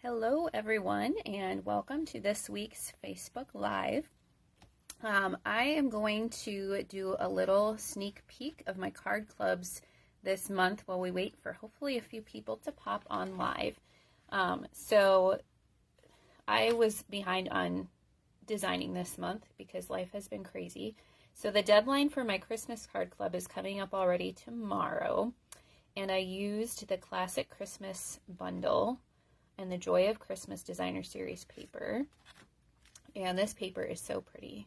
Hello everyone and welcome to this week's Facebook Live. I am going to do a little sneak peek of my card clubs this month while we wait for hopefully a few people to pop on live. So I was behind on designing this month because life has been crazy. So the deadline for my Christmas card club is coming up already tomorrow, and I used the Classic Christmas bundle and the Joy of Christmas Designer Series paper. And this paper is so pretty.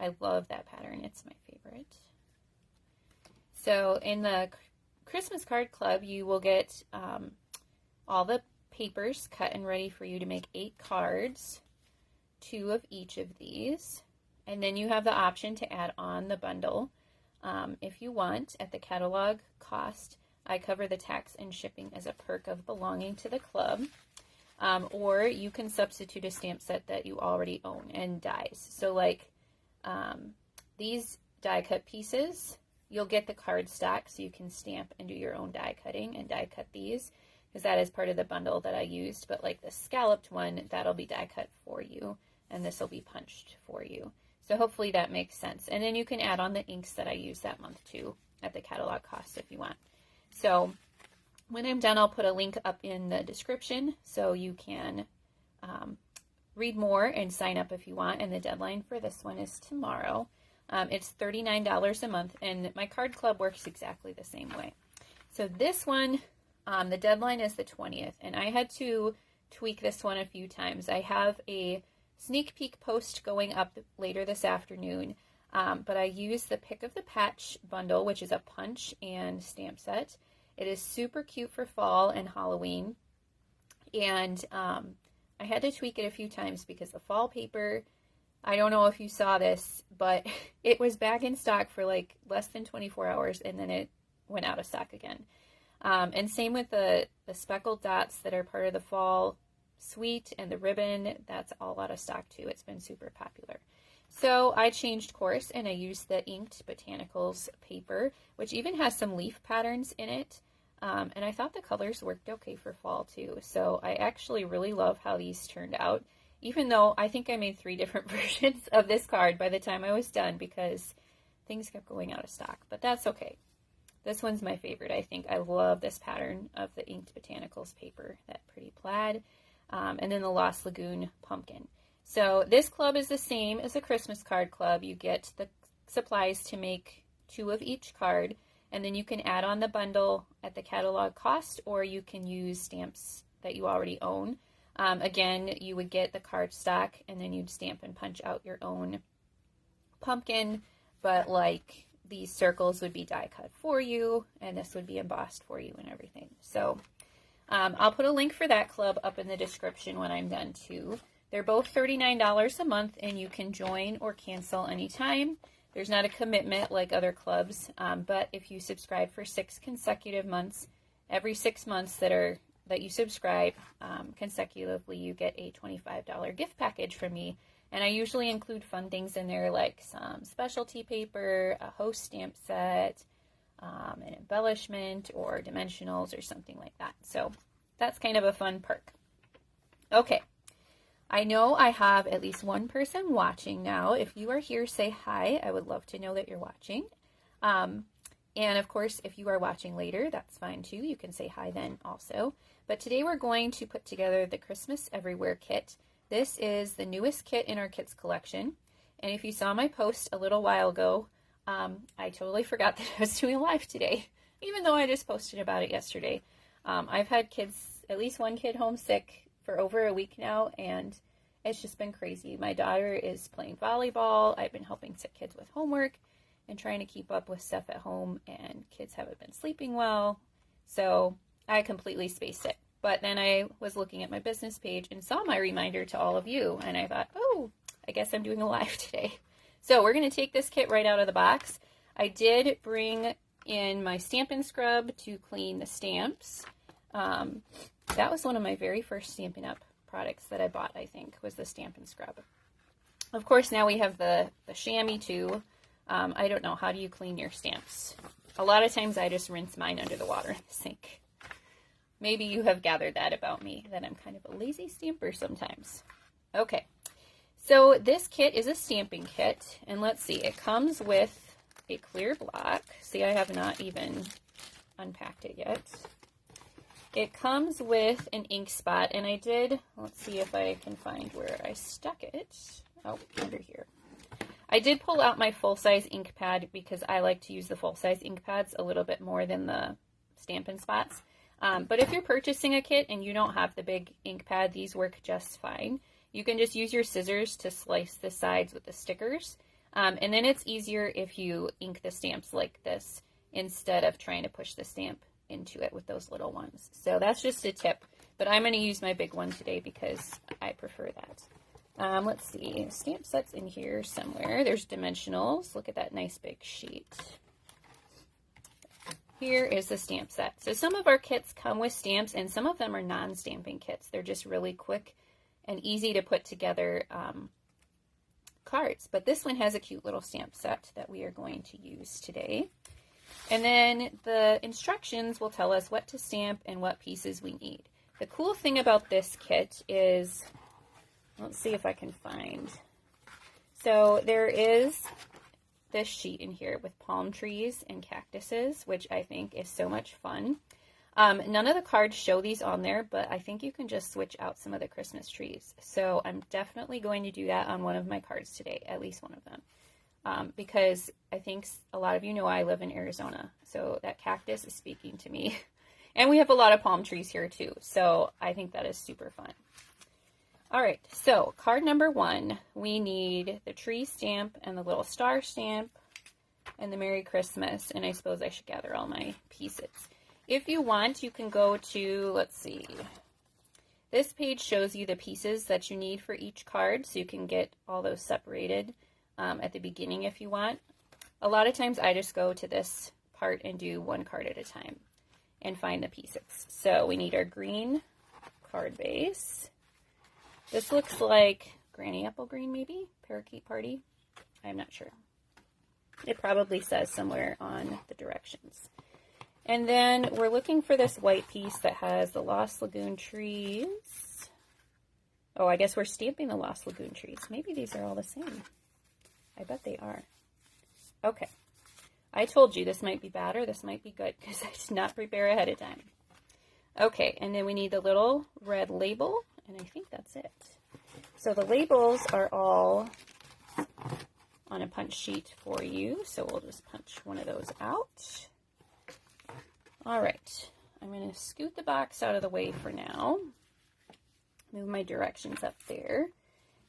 I love that pattern. It's my favorite. So in the Christmas card club, you will get all the papers cut and ready for you to make 8 cards, 2 of each of these. And then you have the option to add on the bundle if you want. At the catalog cost, I cover the tax and shipping as a perk of belonging to the club. Or you can substitute a stamp set that you already own and dies. So like these die cut pieces, you'll get the card stock so you can stamp and do your own die cutting and die cut these, because that is part of the bundle that I used. But like the scalloped one, that'll be die cut for you, and this will be punched for you. So hopefully that makes sense. And then you can add on the inks that I used that month too at the catalog cost if you want. So when I'm done, I'll put a link up in the description so you can read more and sign up if you want. And the deadline for this one is tomorrow. It's $39 a month, and my card club works exactly the same way. So this one, the deadline is the 20th, and I had to tweak this one a few times. I have a sneak peek post going up later this afternoon. But I use the Pick of the Patch bundle, which is a punch and stamp set. It is super cute for fall and Halloween. And I had to tweak it a few times because the fall paper, I don't know if you saw this, but it was back in stock for like less than 24 hours, and then it went out of stock again. And same with the speckled dots that are part of the fall suite, and the ribbon, that's all out of stock too. It's been super popular. So I changed course and I used the Inked Botanicals paper, which even has some leaf patterns in it. And I thought the colors worked okay for fall too. So I actually really love how these turned out, even though I think I made 3 different versions of this card by the time I was done because things kept going out of stock, but that's okay. This one's my favorite, I think. I love this pattern of the Inked Botanicals paper, that pretty plaid, and then the Lost Lagoon pumpkin. So this club is the same as a Christmas card club. You get the supplies to make 2 of each card, and then you can add on the bundle at the catalog cost, or you can use stamps that you already own. Again, you would get the card stock, and then you'd stamp and punch out your own pumpkin, but like these circles would be die cut for you, and this would be embossed for you and everything. So I'll put a link for that club up in the description when I'm done too. They're both $39 a month, and you can join or cancel anytime. There's not a commitment like other clubs, but if you subscribe for 6 consecutive months, every 6 months that you subscribe consecutively, you get a $25 gift package from me. And I usually include fun things in there like some specialty paper, a host stamp set, an embellishment, or dimensionals or something like that. So that's kind of a fun perk. Okay. I know I have at least one person watching now. If you are here, say hi. I would love to know that you're watching. And of course, if you are watching later, that's fine too. You can say hi then also. But today we're going to put together the Christmas Everywhere kit. This is the newest kit in our kits collection. And if you saw my post a little while ago, I totally forgot that I was doing a live today, even though I just posted about it yesterday. I've had kids, at least one kid homesick for over a week now, and it's just been crazy. My daughter is playing volleyball. I've been helping sick kids with homework and trying to keep up with stuff at home, and kids haven't been sleeping well. So I completely spaced it. But then I was looking at my business page and saw my reminder to all of you, and I thought, oh, I guess I'm doing a live today. So we're going to take this kit right out of the box. I did bring in my Stampin' Scrub to clean the stamps. That was one of my very first Stampin' Up products that I bought, I think, was the Stampin' Scrub. Of course, now we have the chamois too. I don't know, how do you clean your stamps? A lot of times I just rinse mine under the water in the sink. Maybe you have gathered that about me, that I'm kind of a lazy stamper sometimes. Okay, so this kit is a stamping kit, and let's see, it comes with a clear block. See, I have not even unpacked it yet. It comes with an ink spot, and I did, let's see if I can find where I stuck it. Oh, under here. I did pull out my full-size ink pad because I like to use the full-size ink pads a little bit more than the Stampin' Spots. But if you're purchasing a kit and you don't have the big ink pad, these work just fine. You can just use your scissors to slice the sides with the stickers. And then it's easier if you ink the stamps like this instead of trying to push the stamp into it with those little ones. So that's just a tip. But I'm going to use my big one today because I prefer that. Let's see, stamp sets in here somewhere. There's dimensionals. Look at that nice big sheet. Here is the stamp set. So some of our kits come with stamps and some of them are non-stamping kits. They're just really quick and easy to put together cards. But this one has a cute little stamp set that we are going to use today. And then the instructions will tell us what to stamp and what pieces we need. The cool thing about this kit is, let's see if I can find. So there is this sheet in here with palm trees and cactuses, which I think is so much fun. None of the cards show these on there, but I think you can just switch out some of the Christmas trees. So I'm definitely going to do that on one of my cards today, at least one of them. Because I think a lot of you know I live in Arizona, so that cactus is speaking to me. And we have a lot of palm trees here too, so I think that is super fun. All right, so card number 1, we need the tree stamp and the little star stamp and the Merry Christmas, and I suppose I should gather all my pieces. If you want, you can go to, let's see, this page shows you the pieces that you need for each card, so you can get all those separated at the beginning if you want. A lot of times I just go to this part and do one card at a time and find the pieces. So we need our green card base. This looks like Granny Apple Green, maybe? Parakeet Party? I'm not sure. It probably says somewhere on the directions. And then we're looking for this white piece that has the Lost Lagoon trees. Oh, I guess we're stamping the Lost Lagoon trees. Maybe these are all the same. I bet they are. Okay. I told you this might be bad or this might be good because I did not prepare ahead of time. Okay, and then we need the little red label. And I think that's it. So the labels are all on a punch sheet for you. So we'll just punch one of those out. All right. I'm going to scoot the box out of the way for now. Move my directions up there.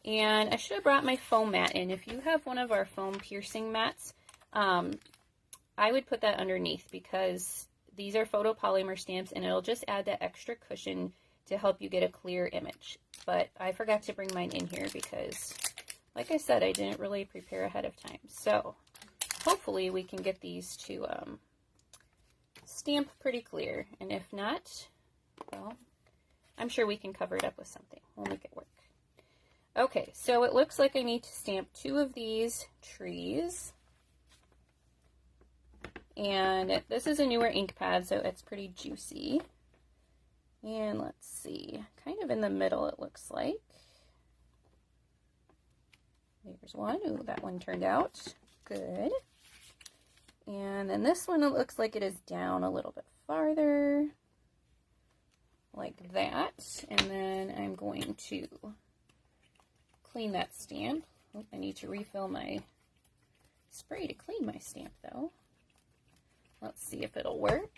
And I should have brought my foam mat in. If you have one of our foam piercing mats, I would put that underneath because these are photopolymer stamps and it'll just add that extra cushion to help you get a clear image. But I forgot to bring mine in here because, like I said, I didn't really prepare ahead of time. So hopefully we can get these to stamp pretty clear. And if not, well, I'm sure we can cover it up with something. We'll make it work. Okay, so it looks like I need to stamp 2 of these trees. And this is a newer ink pad, so it's pretty juicy. And let's see, kind of in the middle it looks like. There's one. Ooh, that one turned out good. And then this one, it looks like it is down a little bit farther, like that. And then I'm going to clean that stamp. Oh, I need to refill my spray to clean my stamp though. Let's see if it'll work.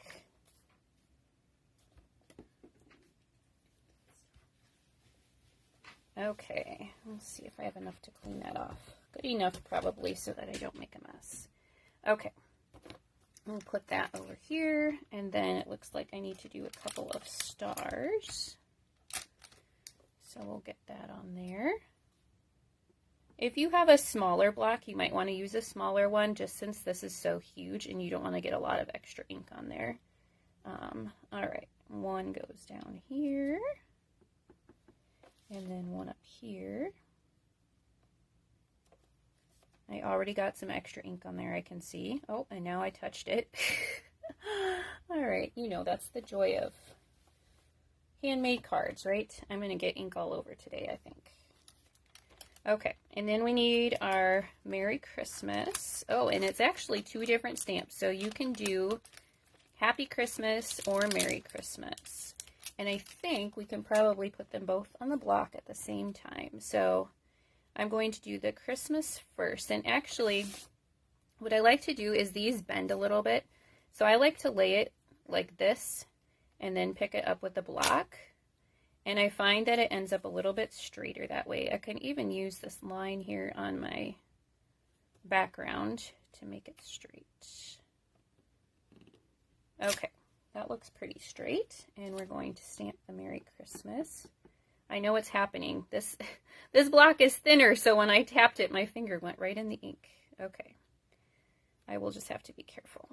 Okay, let's see if I have enough to clean that off. Good enough probably so that I don't make a mess. Okay, I'll put that over here, and then it looks like I need to do a couple of stars. So we'll get that on there. If you have a smaller block, you might want to use a smaller one just since this is so huge and you don't want to get a lot of extra ink on there. All right, one goes down here. And then one up here. I already got some extra ink on there, I can see. Oh, and now I touched it. All right, you know, that's the joy of handmade cards, right? I'm going to get ink all over today, I think. Okay, and then we need our Merry Christmas. Oh, and it's actually 2 different stamps, so you can do Happy Christmas or Merry Christmas. And I think we can probably put them both on the block at the same time. So I'm going to do the Christmas first. And actually, what I like to do is these bend a little bit. So I like to lay it like this and then pick it up with the block. And I find that it ends up a little bit straighter that way. I can even use this line here on my background to make it straight. Okay, that looks pretty straight. And we're going to stamp the Merry Christmas. I know what's happening. This block is thinner, so when I tapped it, my finger went right in the ink. Okay, I will just have to be careful.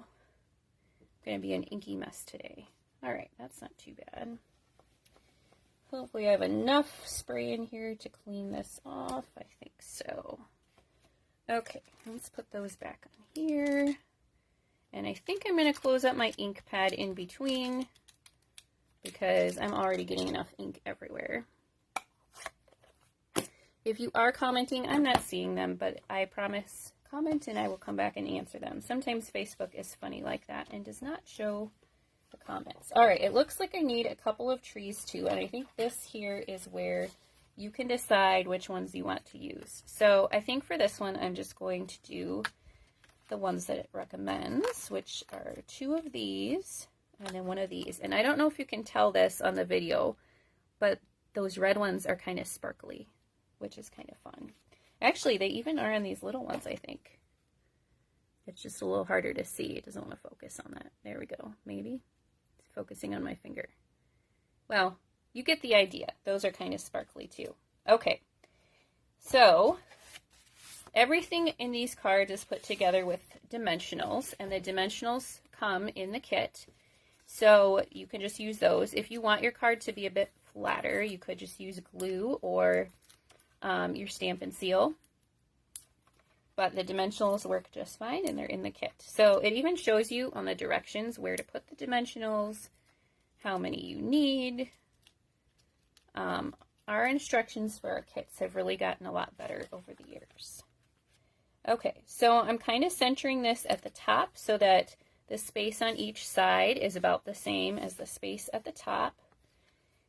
It's going to be an inky mess today. All right, that's not too bad. Hopefully I have enough spray in here to clean this off. I think so. Okay, let's put those back on here. And I think I'm going to close up my ink pad in between because I'm already getting enough ink everywhere. If you are commenting, I'm not seeing them, but I promise comment and I will come back and answer them. Sometimes Facebook is funny like that and does not show the comments. All right, it looks like I need a couple of trees too, and I think this here is where you can decide which ones you want to use. So I think for this one, I'm just going to do the ones that it recommends, which are 2 of these and then 1 of these. And I don't know if you can tell this on the video, but those red ones are kind of sparkly, which is kind of fun. Actually, they even are on these little ones, I think. It's just a little harder to see. It doesn't want to focus on that. There we go. Maybe. It's focusing on my finger. Well, you get the idea. Those are kind of sparkly too. Okay. So, everything in these cards is put together with dimensionals, and the dimensionals come in the kit. So, you can just use those. If you want your card to be a bit flatter, you could just use glue or your Stampin' Seal. But the dimensionals work just fine, and they're in the kit. So it even shows you on the directions where to put the dimensionals, how many you need. Our instructions for our kits have really gotten a lot better over the years. Okay, so I'm kind of centering this at the top so that the space on each side is about the same as the space at the top.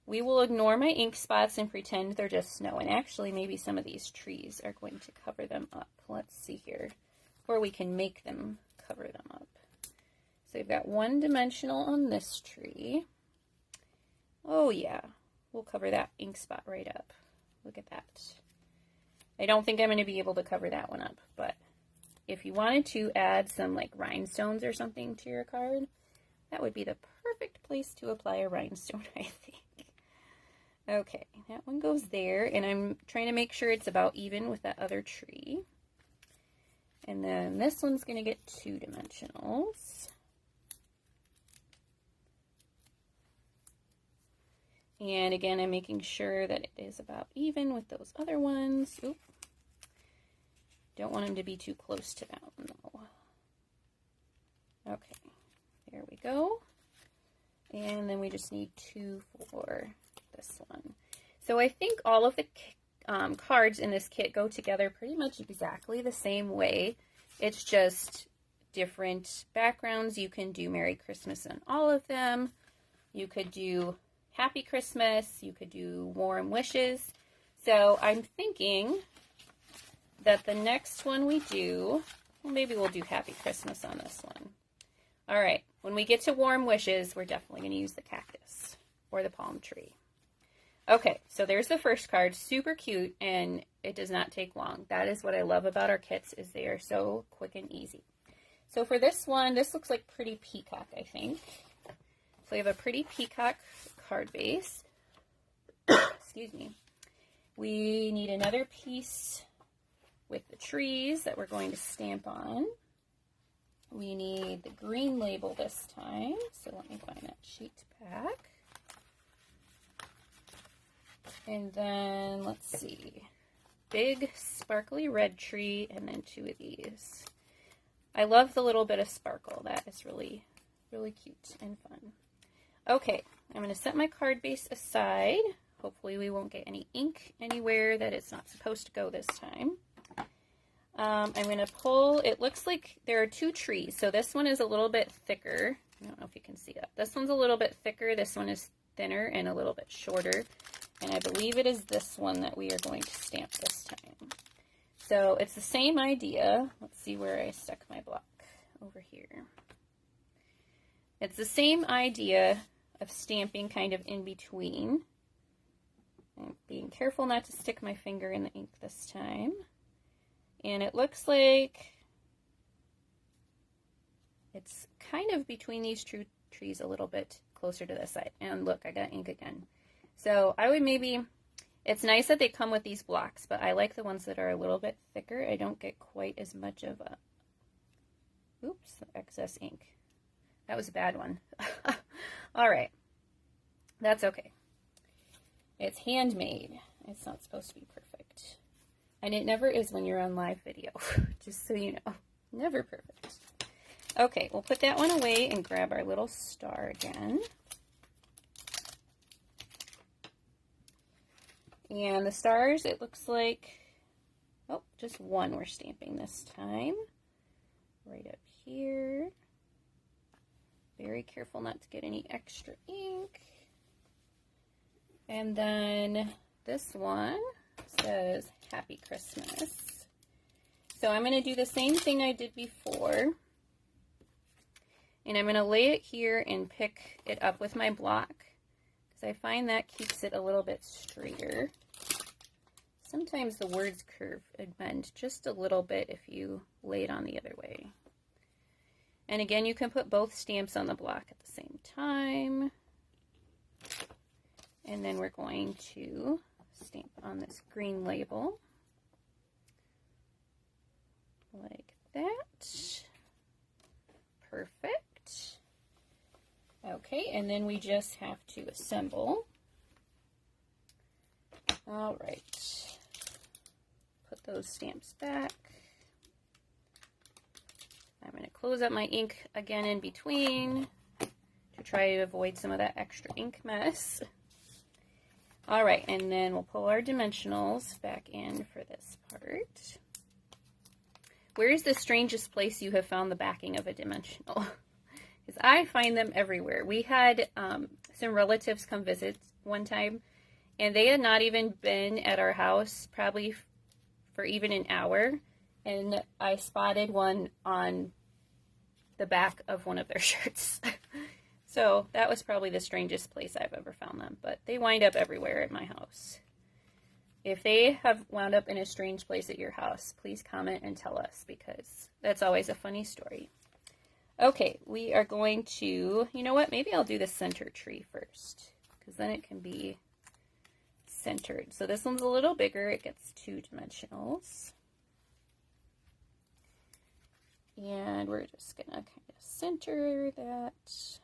We will ignore my ink spots and pretend they're just snow. And actually, maybe some of these trees are going to cover them up. Let's see here. Or we can make them cover them up. So we've got 1 dimensional on this tree. Oh yeah, we'll cover that ink spot right up. Look at that. I don't think I'm going to be able to cover that one up, but if you wanted to add some like rhinestones or something to your card, that would be the perfect place to apply a rhinestone, I think. Okay, that one goes there, and I'm trying to make sure it's about even with that other tree. And then this one's going to get 2 dimensionals. And again, I'm making sure that it is about even with those other ones. Oop. Don't want them to be too close to that one, though. Okay, there we go. And then we just need 2 for this one. So I think all of the cards in this kit go together pretty much exactly the same way. It's just different backgrounds. You can do Merry Christmas on all of them. You could do Happy Christmas. You could do Warm Wishes. So I'm thinking that the next one we do, well, maybe we'll do Happy Christmas on this one. All right, when we get to Warm Wishes, we're definitely going to use the cactus or the palm tree. Okay, so there's the first card. Super cute, and it does not take long. That is what I love about our kits, is they are so quick and easy. So for this one, this looks like Pretty Peacock, I think. So we have a Pretty Peacock card base. Excuse me. We need another piece with the trees that we're going to stamp on. We need the green label this time, so let me find that sheet back. And then, let's see, big sparkly red tree, and then 2 of these. I love the little bit of sparkle. That is really, really cute and fun. Okay, I'm going to set my card base aside. Hopefully we won't get any ink anywhere that it's not supposed to go this time. I'm going to pull, it looks like there are two trees. So this one is a little bit thicker. I don't know if you can see that. This one's a little bit thicker. This one is thinner and a little bit shorter. And I believe it is this one that we are going to stamp this time. So it's the same idea. Let's see where I stuck my block. Over here. It's the same idea of stamping kind of in between. I'm being careful not to stick my finger in the ink this time. And it looks like it's kind of between these two trees a little bit closer to this side. And look, I got ink again. So I would maybe, it's nice that they come with these blocks, but I like the ones that are a little bit thicker. I don't get quite as much of a, oops, excess ink. That was a bad one. All right. That's okay. It's handmade. It's not supposed to be perfect. And it never is when you're on live video, just so you know. Never perfect. Okay, we'll put that one away and grab our little star again. And the stars, it looks like, oh, just one we're stamping this time. Right up here. Very careful not to get any extra ink. And then this one says Happy Christmas. So I'm going to do the same thing I did before. And I'm going to lay it here and pick it up with my block, because I find that keeps it a little bit straighter. Sometimes the words curve and bend just a little bit if you lay it on the other way. And again, you can put both stamps on the block at the same time. And then we're going to stamp on this green label. Like that. Perfect. Okay, and then we just have to assemble. All right. Put those stamps back. I'm going to close up my ink again in between to try to avoid some of that extra ink mess. All right, and then we'll pull our dimensionals back in for this part. Where is the strangest place you have found the backing of a dimensional? Because I find them everywhere. We had some relatives come visit one time, and they had not even been at our house probably for even an hour, and I spotted one on the back of one of their shirts. So that was probably the strangest place I've ever found them, but they wind up everywhere at my house. If they have wound up in a strange place at your house, please comment and tell us, because that's always a funny story. Okay, we are going to, you know what, maybe I'll do the center tree first, because then it can be centered. So this one's a little bigger, it gets 2 dimensionals. And we're just gonna kind of center that.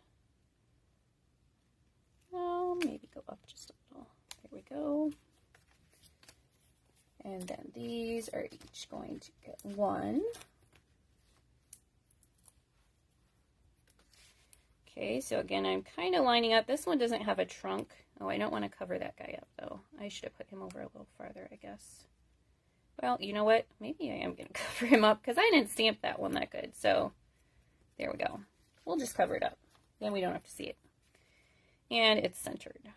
Oh, maybe go up just a little. There we go. And then these are each going to get 1. Okay, so again, I'm kind of lining up. This one doesn't have a trunk. Oh, I don't want to cover that guy up, though. I should have put him over a little farther, I guess. Well, you know what? Maybe I am going to cover him up, because I didn't stamp that one that good. So, there we go. We'll just cover it up. Then we don't have to see it. And it's centered.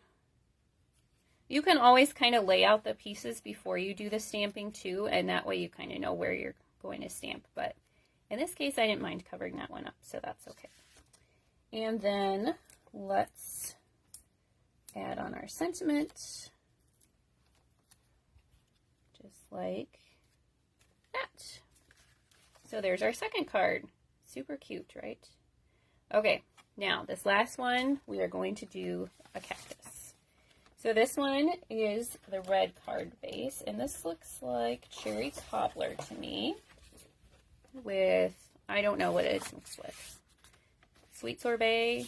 You can always kind of lay out the pieces before you do the stamping, too, and that way you kind of know where you're going to stamp. But in this case, I didn't mind covering that one up, so that's okay. And then let's add on our sentiment, just like that. So there's our second card. Super cute, right? Okay, now this last one, we are going to do a cactus. So this one is the red card base, and this looks like cherry cobbler to me with, I don't know what it's mixed with. Sweet sorbet.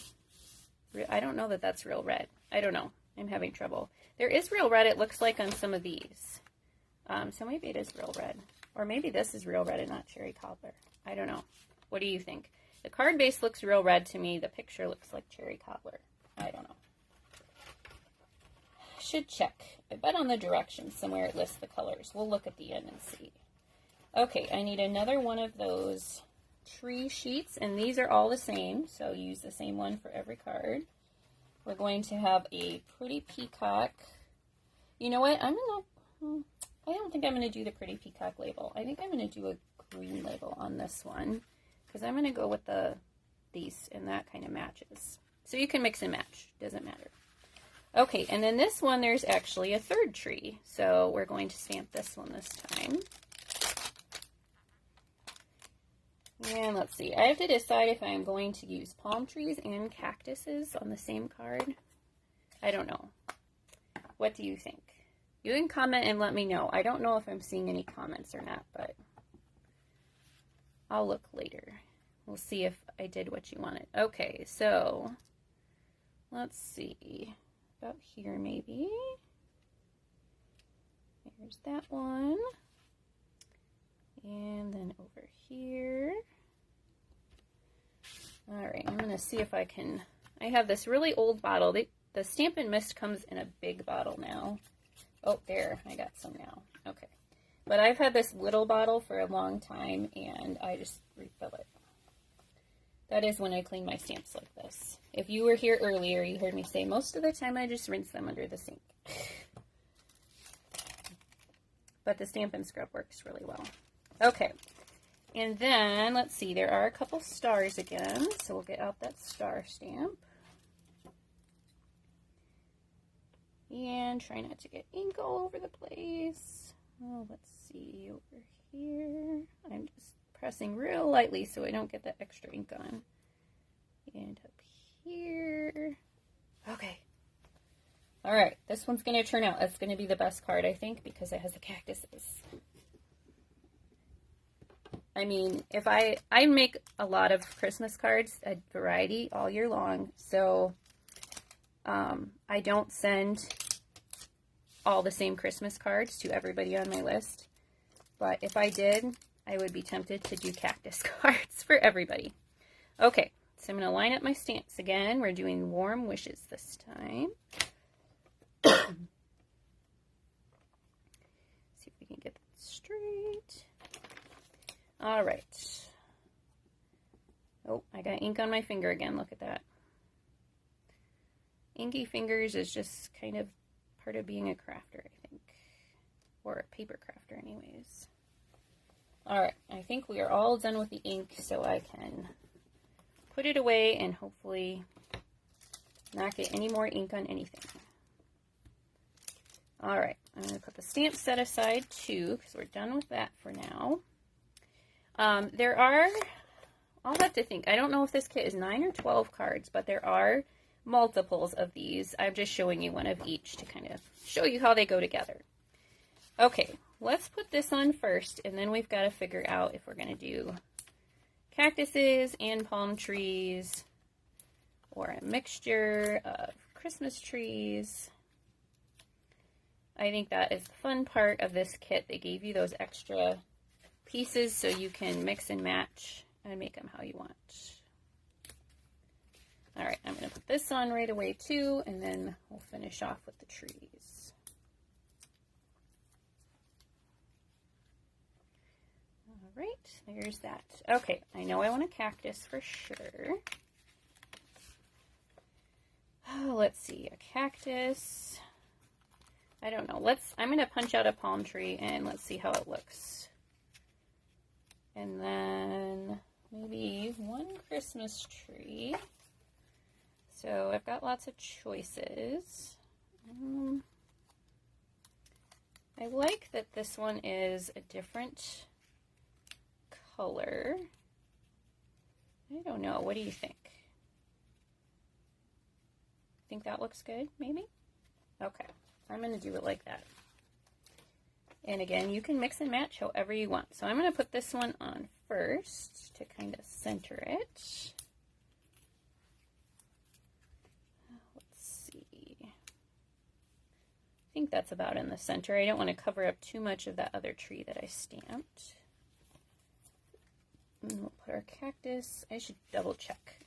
I don't know that that's real red. I don't know. I'm having trouble. There is real red, it looks like, on some of these. So maybe it is real red. Or maybe this is real red and not cherry cobbler. I don't know. What do you think? The card base looks real red to me. The picture looks like cherry cobbler. I don't know. Should check. I bet on the directions somewhere it lists the colors. We'll look at the end and see. Okay, I need another one of those tree sheets, and these are all the same, so use the same one for every card. We're going to have a pretty peacock. You know what? I don't think I'm going to do the pretty peacock label. I think I'm going to do a green label on this one, because I'm going to go with these, and that kind of matches. So you can mix and match. Doesn't matter. Okay, and then this one, there's actually a third tree. So we're going to stamp this one this time. And let's see, I have to decide if I'm going to use palm trees and cactuses on the same card. I don't know. What do you think? You can comment and let me know. I don't know if I'm seeing any comments or not, but I'll look later. We'll see if I did what you wanted. Okay, so let's see. About here maybe. There's that one. And then over here. Alright, I'm going to see if I can... I have this really old bottle. The Stampin' Mist comes in a big bottle now. Oh, there. I got some now. Okay. But I've had this little bottle for a long time, and I just refill it. That is when I clean my stamps like this. If you were here earlier, you heard me say most of the time I just rinse them under the sink. But the Stampin' Scrub works really well. Okay, and then, let's see, there are a couple stars again, so we'll get out that star stamp. And try not to get ink all over the place. Oh, let's see, over here. I'm just pressing real lightly so I don't get that extra ink on. And up here. Okay. All right, this one's going to turn out. It's going to be the best card, I think, because it has the cactuses. I mean, if I make a lot of Christmas cards, a variety all year long, so I don't send all the same Christmas cards to everybody on my list. But if I did, I would be tempted to do cactus cards for everybody. Okay, so I'm going to line up my stamps again. We're doing warm wishes this time. See if we can get that straight. All right. Oh, I got ink on my finger again. Look at that. Inky fingers is just kind of part of being a crafter, I think. Or a paper crafter anyways. Alright, I think we are all done with the ink, so I can put it away and hopefully not get any more ink on anything. Alright, I'm going to put the stamp set aside too, because we're done with that for now. There are, I'll have to think, I don't know if this kit is 9 or 12 cards, but there are multiples of these. I'm just showing you one of each to kind of show you how they go together. Okay, let's put this on first, and then we've got to figure out if we're going to do cactuses and palm trees, or a mixture of Christmas trees. I think that is the fun part of this kit. They gave you those extra pieces so you can mix and match and make them how you want. All right, I'm going to put this on right away too, and then we'll finish off with the trees. All right, there's that. Okay, I know I want a cactus for sure. Oh, let's see, a cactus. I don't know. I'm going to punch out a palm tree and let's see how it looks. And then maybe one Christmas tree. So I've got lots of choices. I like that this one is a different color. I don't know. What do you think? Think that looks good, maybe? Okay. I'm going to do it like that. And again, you can mix and match however you want. So I'm going to put this one on first to kind of center it. Let's see. I think that's about in the center. I don't want to cover up too much of that other tree that I stamped. And we'll put our cactus. I should double check.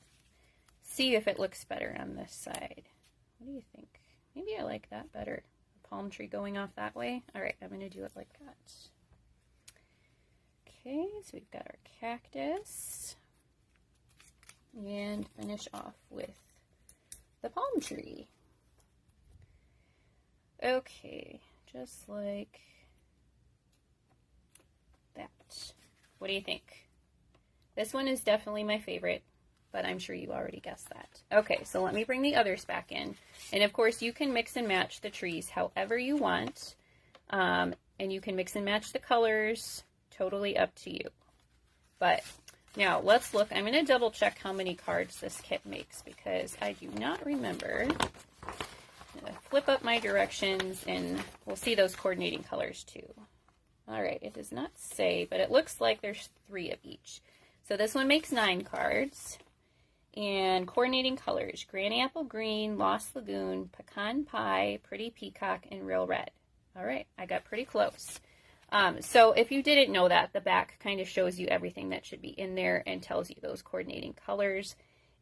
see if it looks better on this side. What do you think? Maybe I like that better. The palm tree going off that way. All right, I'm going to do it like that. Okay, so we've got our cactus. And finish off with the palm tree. Okay, just like that. What do you think? This one is definitely my favorite, but I'm sure you already guessed that. Okay, so let me bring the others back in. And of course, you can mix and match the trees however you want. And you can mix and match the colors, totally up to you. But now let's look. I'm going to double check how many cards this kit makes because I do not remember. I'm going to flip up my directions and we'll see those coordinating colors too. All right, it does not say, but it looks like there's 3 of each. So this one makes 9 cards. And coordinating colors, Granny Apple Green, Lost Lagoon, Pecan Pie, Pretty Peacock, and Real Red. All right, I got pretty close. So if you didn't know that, the back kind of shows you everything that should be in there and tells you those coordinating colors.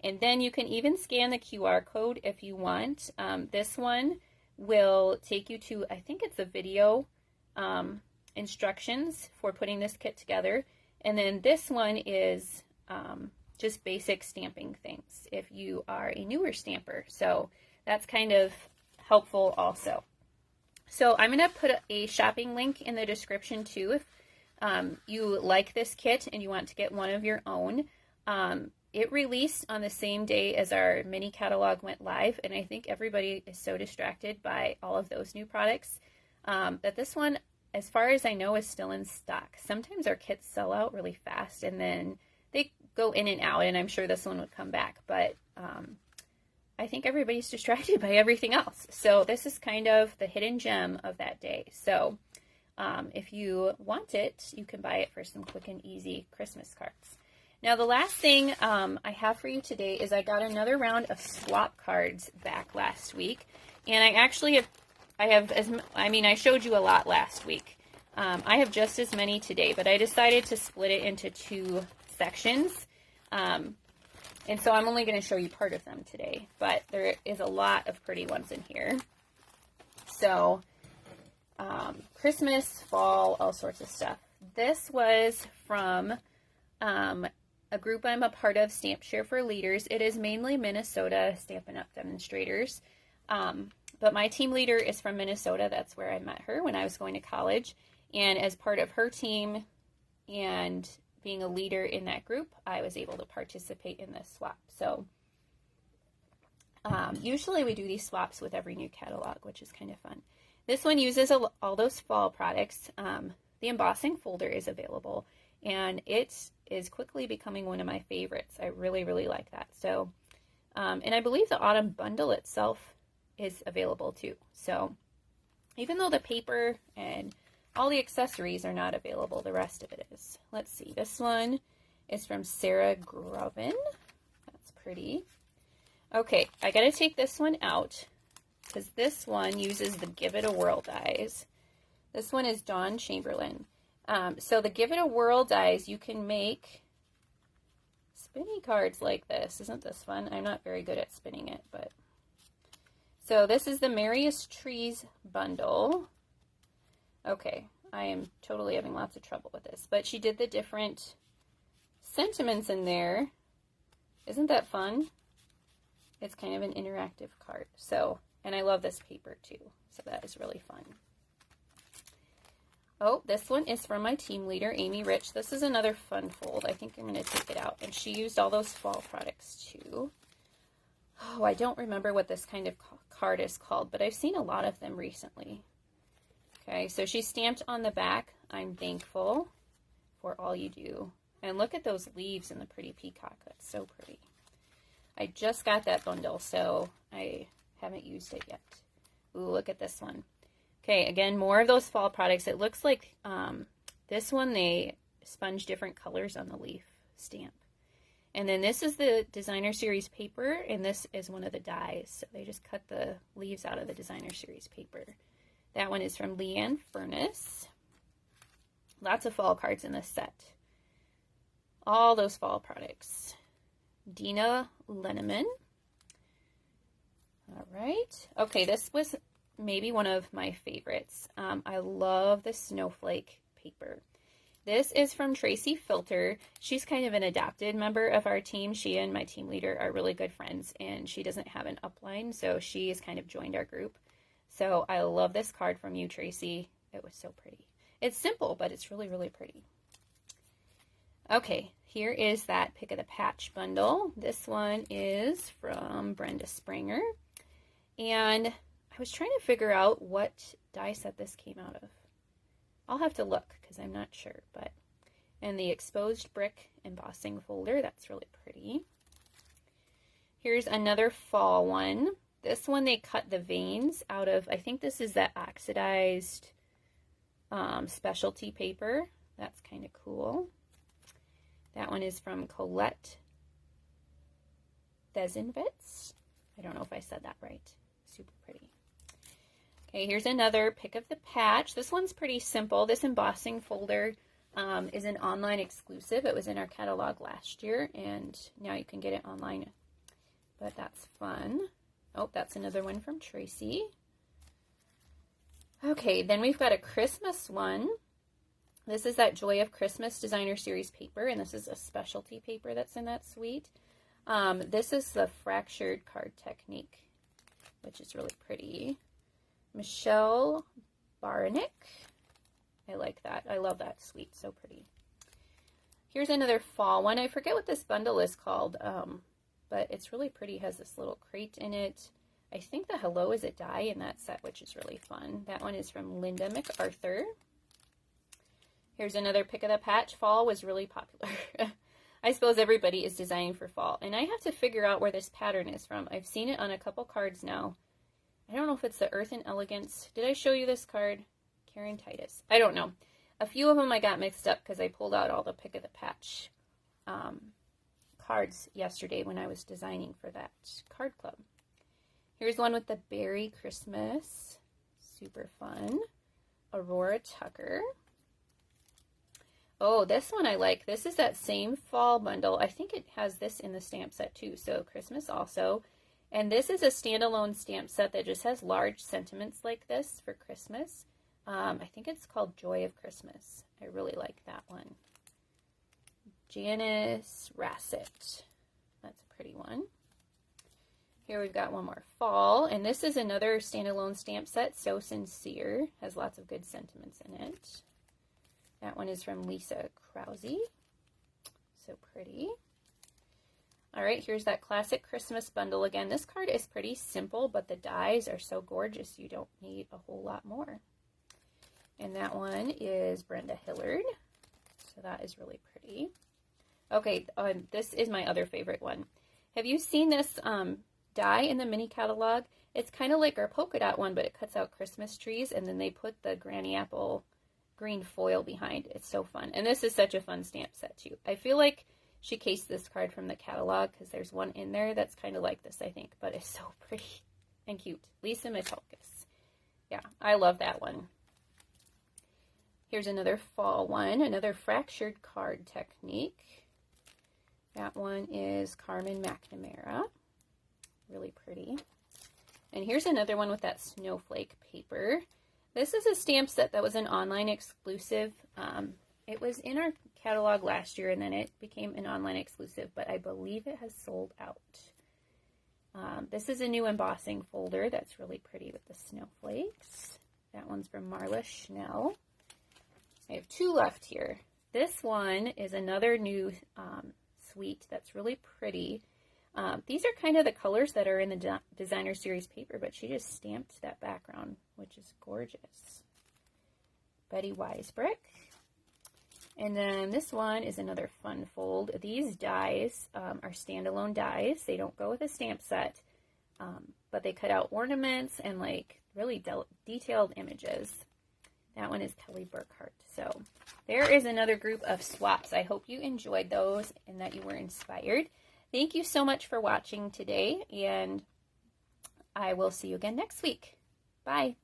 And then you can even scan the QR code if you want. This one will take you to, I think it's a video instructions for putting this kit together. And then this one is just basic stamping things if you are a newer stamper. So that's kind of helpful also. So I'm going to put a shopping link in the description too if you like this kit and you want to get one of your own. It released on the same day as our mini catalog went live, and I think everybody is so distracted by all of those new products that this one, as far as I know, is still in stock. Sometimes our kits sell out really fast and then they go in and out, and I'm sure this one would come back, but I think everybody's distracted by everything else. So this is kind of the hidden gem of that day. So if you want it, you can buy it for some quick and easy Christmas cards. Now the last thing I have for you today is I got another round of swap cards back last week. And I actually I showed you a lot last week. I have just as many today, but I decided to split it into 2 sections. And so I'm only going to show you part of them today, but there is a lot of pretty ones in here. So Christmas, fall, all sorts of stuff. This was from a group I'm a part of, Stamp Share for Leaders. It is mainly Minnesota Stampin' Up! Demonstrators. But my team leader is from Minnesota. That's where I met her when I was going to college. And as part of her team and being a leader in that group, I was able to participate in this swap. So usually we do these swaps with every new catalog, which is kind of fun. This one uses all those fall products. The embossing folder is available, and it is quickly becoming one of my favorites. I really, really like that. So, and I believe the autumn bundle itself is available too. So even though the paper and all the accessories are not available, the rest of it is. Let's see. This one is from Sarah Groven. That's pretty. Okay, I got to take this one out because this one uses the Give It a Whirl dies. This one is Dawn Chamberlain. So the Give It a Whirl dies, you can make spinny cards like this. Isn't this fun? I'm not very good at spinning it, but. So this is the Merriest Trees bundle. Okay, I am totally having lots of trouble with this, but she did the different sentiments in there. Isn't that fun? It's kind of an interactive card. So, and I love this paper too, so that is really fun. Oh, this one is from my team leader, Amy Rich. This is another fun fold. I think I'm going to take it out, and she used all those fall products too. Oh, I don't remember what this kind of card is called, but I've seen a lot of them recently. Okay, so she stamped on the back, I'm thankful for all you do. And look at those leaves and the pretty peacock. That's so pretty. I just got that bundle, so I haven't used it yet. Ooh, look at this one. Okay, again, more of those fall products. It looks like this one, they sponge different colors on the leaf stamp. And then this is the Designer Series paper, and this is one of the dies. So they just cut the leaves out of the Designer Series paper. That one is from Leanne Furness. Lots of fall cards in this set. All those fall products. Dina Lenneman. All right. Okay, this was maybe one of my favorites. I love the snowflake paper. This is from Tracy Filter. She's kind of an adopted member of our team. She and my team leader are really good friends, and she doesn't have an upline, so she has kind of joined our group. So I love this card from you, Tracy. It was so pretty. It's simple, but it's really, really pretty. Okay, here is that Pick of the Patch bundle. This one is from Brenda Springer. And I was trying to figure out what die set this came out of. I'll have to look because I'm not sure. And the exposed brick embossing folder, that's really pretty. Here's another fall one. This one they cut the veins out of, I think this is that oxidized specialty paper. That's kind of cool. That one is from Colette Desenvitz. I don't know if I said that right. Super pretty. Okay, here's another Pick of the Patch. This one's pretty simple. This embossing folder is an online exclusive. It was in our catalog last year, and now you can get it online. But that's fun. Oh, that's another one from Tracy. Okay, then we've got a Christmas one. This is that Joy of Christmas Designer Series paper, and this is a specialty paper that's in that suite. This is the fractured card technique, which is really pretty. Michelle Baranick. I like that. I love that suite. So pretty. Here's another fall one. I forget what this bundle is called, but it's really pretty. It has this little crate in it. I think the Hello is a die in that set, which is really fun. That one is from Linda MacArthur. Here's another Pick of the Patch. Fall was really popular. I suppose everybody is designing for fall. And I have to figure out where this pattern is from. I've seen it on a couple cards now. I don't know if it's the Earth and Elegance. Did I show you this card? Karen Titus. I don't know. A few of them I got mixed up because I pulled out all the Pick of the Patch cards yesterday when I was designing for that card club. Here's one with the Berry Christmas. Super fun. Aurora Tucker. Oh, this one I like. This is that same fall bundle. I think it has this in the stamp set too. So Christmas also. And this is a standalone stamp set that just has large sentiments like this for Christmas. I think it's called Joy of Christmas. I really like that one. Janice Rassett. That's a pretty one. Here we've got one more fall. And this is another standalone stamp set. So Sincere. Has lots of good sentiments in it. That one is from Lisa Krause. So pretty. All right, here's that classic Christmas bundle again. This card is pretty simple, but the dies are so gorgeous you don't need a whole lot more. And that one is Brenda Hillard. So that is really pretty. Okay, this is my other favorite one. Have you seen this die in the mini catalog? It's kind of like our polka dot one, but it cuts out Christmas trees, and then they put the Granny Apple green foil behind. It's so fun. And this is such a fun stamp set too. I feel like she cased this card from the catalog because there's one in there that's kind of like this, I think, but it's so pretty and cute. Lisa Mikulkis. Yeah, I love that one. Here's another fall one, another fractured card technique. That one is Carmen McNamara. Really pretty. And here's another one with that snowflake paper. This is a stamp set that was an online exclusive. It was in our catalog last year, and then it became an online exclusive, but I believe it has sold out. This is a new embossing folder that's really pretty with the snowflakes. That one's from Marla Schnell. I have two left here. This one is another new suite that's really pretty. These are kind of the colors that are in the designer series paper, but she just stamped that background, which is gorgeous. Betty Weisbrick. And then this one is another fun fold. These dies are standalone dies. They don't go with a stamp set, but they cut out ornaments and like really detailed images. That one is Kelly Burkhart. So there is another group of swaps. I hope you enjoyed those and that you were inspired. Thank you so much for watching today, and I will see you again next week. Bye.